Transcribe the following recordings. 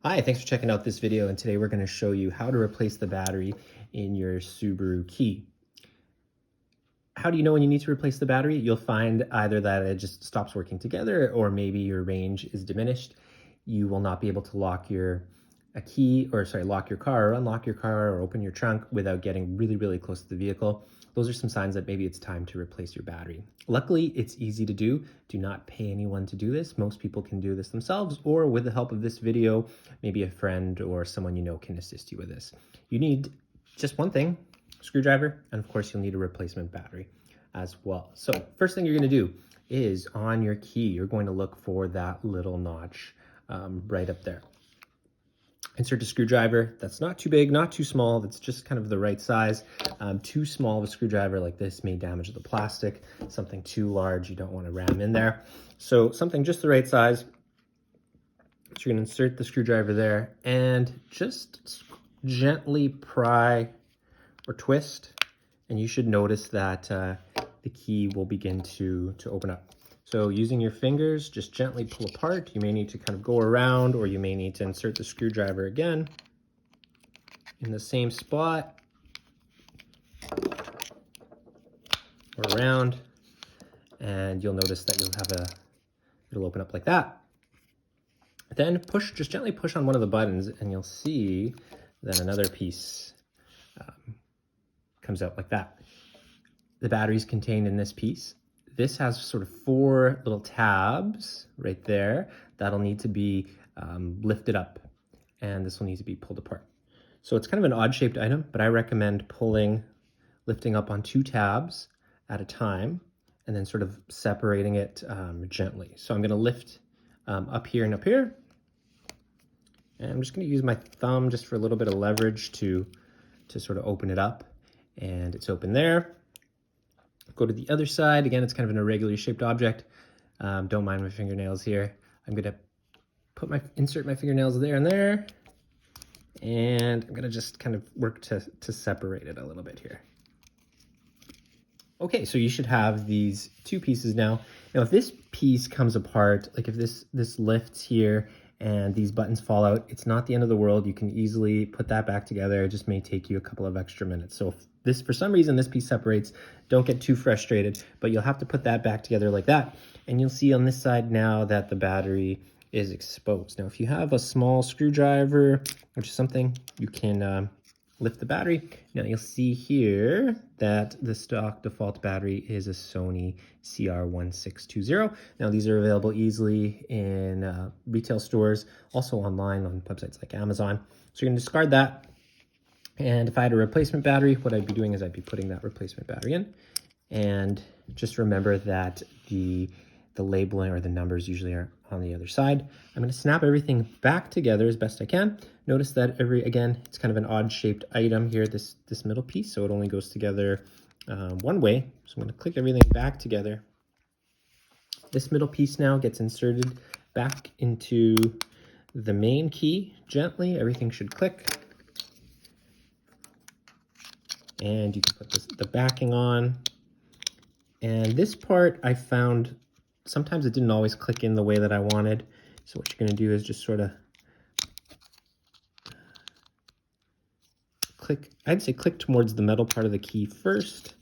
Hi, thanks for checking out this video, and today we're going to show you how to replace the battery in your Subaru key. How do you know when you need to replace the battery? You'll find either that it just stops working together, or maybe your range is diminished. You will not be able to lock lock your car or unlock your car or open your trunk without getting really close to the vehicle. Those are some signs that maybe it's time to replace your battery. Luckily, it's easy to do. Do not pay anyone to do this. Most people can do this themselves, or with the help of this video, maybe a friend or someone you know can assist you with this. You need just one thing: screwdriver, and of course you'll need a replacement battery as well. So first thing you're going to do is on your key, you're going to look for that little notch right up there. Insert a screwdriver that's not too big, not too small, that's just kind of the right size. Too small of a screwdriver like this may damage the plastic. Something too large, you don't want to ram in there. So something just the right size. So you're going to insert the screwdriver there and just gently pry or twist, and you should notice that the key will begin to open up. So using your fingers, just gently pull apart. You may need to kind of go around, or you may need to insert the screwdriver again in the same spot or around, and you'll notice that it'll open up like that. Then just gently push on one of the buttons, and you'll see that another piece comes out like that. The battery's contained in this piece. This has sort of 4 little tabs right there that'll need to be lifted up, and this will need to be pulled apart. So it's kind of an odd shaped item, but I recommend lifting up on 2 tabs at a time, and then sort of separating it gently. So I'm gonna lift up here and up here, and I'm just gonna use my thumb just for a little bit of leverage to sort of open it up, and it's open there. Go to the other side. Again, it's kind of an irregularly shaped object. Don't mind my fingernails here. I'm gonna insert my fingernails there and there, and I'm gonna just kind of work to separate it a little bit here. Okay, so you should have these 2 pieces now. Now, if this piece comes apart, like if this lifts here and these buttons fall out, it's not the end of the world. You can easily put that back together. It just may take you a couple of extra minutes. So if for some reason this piece separates, don't get too frustrated, but you'll have to put that back together like that. And you'll see on this side now that the battery is exposed. Now, if you have a small screwdriver, which is something, you can lift the battery. Now you'll see here that the stock default battery is a Sony CR1620. Now these are available easily in retail stores, also online on websites like Amazon. So you're gonna discard that. And if I had a replacement battery, what I'd be doing is I'd be putting that replacement battery in. And just remember that the labeling or the numbers usually are on the other side. I'm going to snap everything back together as best I can. Notice that again, it's kind of an odd shaped item here, this middle piece, so it only goes together one way. So I'm going to click everything back together. This middle piece now gets inserted back into the main key gently. Everything should click. And you can put the backing on. And this part I found sometimes it didn't always click in the way that I wanted. So what you're going to do is just sort of I'd say click towards the metal part of the key first,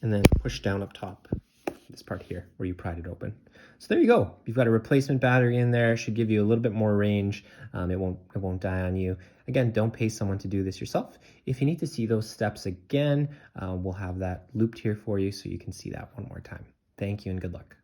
and then push down up top, this part here where you pried it open. So there you go. You've got a replacement battery in there. It should give you a little bit more range. It won't die on you. Again, don't pay someone to do this yourself. If you need to see those steps again, we'll have that looped here for you so you can see that one more time. Thank you and good luck.